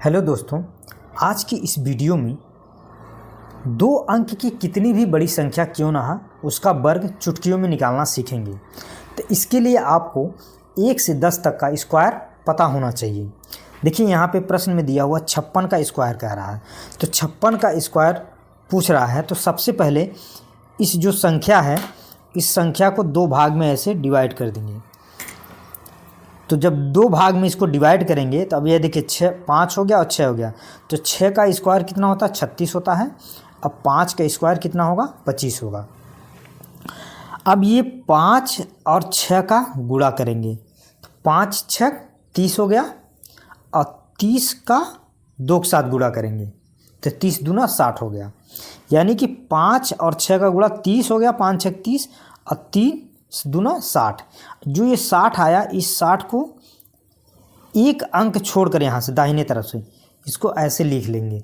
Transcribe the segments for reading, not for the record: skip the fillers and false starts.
Hello दोस्तों, आज की इस वीडियो में दो अंक की कितनी भी बड़ी संख्या क्यों ना हो उसका वर्ग चुटकियों में निकालना सीखेंगे। तो इसके लिए आपको 1 से 10 तक का स्क्वायर पता होना चाहिए। देखिए यहाँ पे प्रश्न में दिया हुआ 56 का स्क्वायर कह रहा है, तो 56 का स्क्वायर पूछ रहा है। तो सबसे पहले इस जो संख्या है इस संख्या को दो भाग में ऐसे डिवाइड कर देंगे। तो जब दो भाग में इसको डिवाइड करेंगे तो अब ये देखिए 5 हो गया और 6 हो गया। तो 6 का स्क्वायर कितना होता है? 36 होता है। अब 5 का स्क्वायर कितना होगा? 25 होगा। अब ये 5 और 6 का गुणा करेंगे तो 5 6 30 हो गया और 30 का 2 के साथ गुणा करेंगे तो 30 दूना 60 हो गया। यानी कि 5 और 6 का गुणा 30 हो गया, 5 6 30 और 3 दूना 60। जो ये 60 आया, इस 60 को एक अंक छोड़कर यहाँ से दाहिने तरफ से इसको ऐसे लिख लेंगे।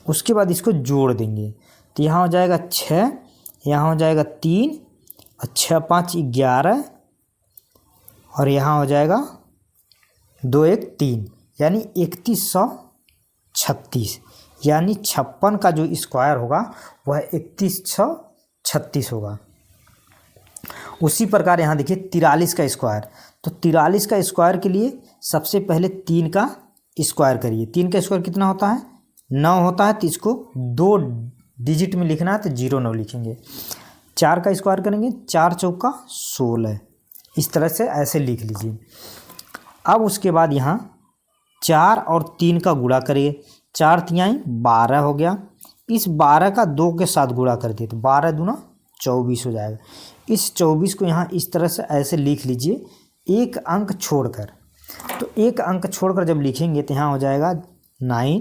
उसके बाद इसको जोड़ देंगे तो यहाँ हो जाएगा 6, यहाँ हो जाएगा 3 और 6 5 11 और यहाँ हो जाएगा 2 1 3 यानी 3136। यानी 56 का जो स्क्वायर होगा वह 3136 होगा। उसी प्रकार यहाँ देखिए 43 का स्क्वायर। तो 43 का स्क्वायर के लिए सबसे पहले 3 का स्क्वायर करिए। 3 का स्क्वायर कितना होता है? 9 होता है। तो इसको 2 डिजिट में लिखना है तो 0 9 लिखेंगे। 4 का स्क्वायर करेंगे, 4 चौका 16। इस तरह से ऐसे लिख लीजिए। अब उसके बाद यहाँ 4 और 3 का गुणा करिए। 4 तिहाई 12 हो गया। इस 12 का 2 के साथ गुणा कर दिए तो 12 दूना 24 हो जाएगा। इस 24 को यहाँ इस तरह से ऐसे लिख लीजिए, एक अंक छोड़कर। तो एक अंक छोड़कर जब लिखेंगे तो यहाँ हो जाएगा 9।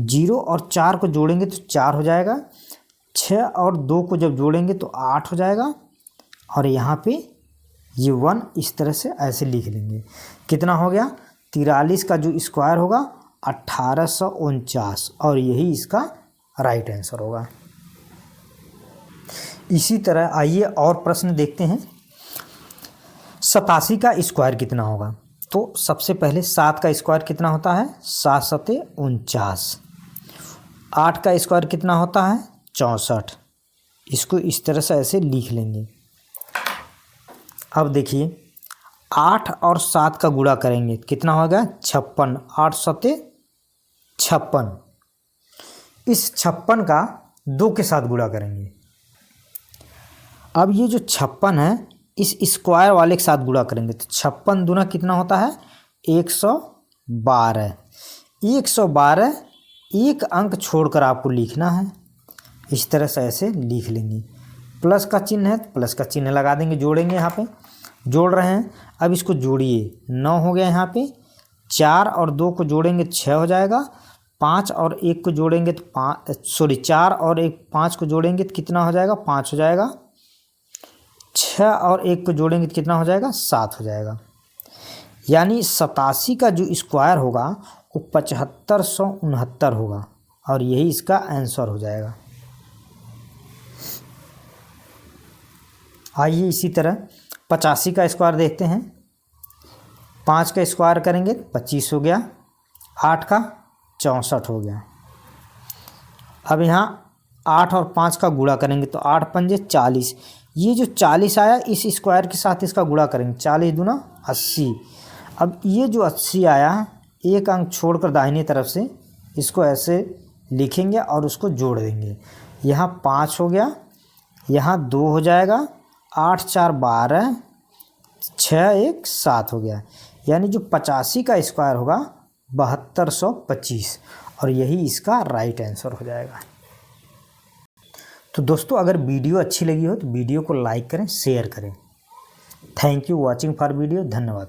0 और 4 को जोड़ेंगे तो 4 हो जाएगा। 6 और 2 को जब जोड़ेंगे तो 8 हो जाएगा। और यहाँ पे ये 1 इस तरह से ऐसे लिख लेंगे। कितना हो गया? 43 का जो स्क्वायर होगा 1849 और यही इसका राइट आंसर होगा। इसी तरह आइए और प्रश्न देखते हैं। 87 का स्क्वायर कितना होगा? तो सबसे पहले 7 का स्क्वायर कितना होता है? 7 7 49। 8 का स्क्वायर कितना होता है? 64। इसको इस तरह से ऐसे लिख लेंगे। अब देखिए 8 और 7 का गुणा करेंगे कितना होगा? 56। 8 7 56। इस 56 का 2 के साथ गुणा करेंगे। अब ये जो 56 है इस स्क्वायर वाले के साथ गुणा करेंगे तो 56 दूना कितना होता है? 112। 112 एक अंक छोड़कर आपको लिखना है। इस तरह से ऐसे लिख लेंगे। प्लस का चिन्ह है, प्लस का चिन्ह लगा देंगे, जोड़ेंगे। यहाँ पे जोड़ रहे हैं। अब इसको जोड़िए, 9 हो गया। यहाँ पे 4 और 2 को जोड़ेंगे 6 हो जाएगा। 5 और 1 को जोड़ेंगे तो 4 और 5 को जोड़ेंगे तो कितना हो जाएगा? 5 हो जाएगा। 6 और 1 को जोड़ेंगे तो कितना हो जाएगा? 7 हो जाएगा। यानी 87 का जो स्क्वायर होगा वो 7569 होगा और यही इसका आंसर हो जाएगा। आइए इसी तरह 85 का स्क्वायर देखते हैं। 5 का स्क्वायर करेंगे 25 हो गया। 8 का 64 हो गया। अब यहाँ 8 और 5 का गुणा करेंगे तो 8 पंजे 40। ये जो 40 आया इस स्क्वायर के साथ इसका गुणा करेंगे। 40 दूना 80। अब ये जो 80 आया एक अंक छोड़कर दाहिने तरफ से इसको ऐसे लिखेंगे और उसको जोड़ देंगे। यहाँ 5 हो गया, यहाँ 2 हो जाएगा। 8 4 12, 6 1 7 हो गया। यानी जो 85 का स्क्वायर होगा 7225 और यही इसका राइट आंसर हो जाएगा। तो दोस्तों, अगर वीडियो अच्छी लगी हो तो वीडियो को लाइक करें, शेयर करें। Thank you watching for video. धन्यवाद।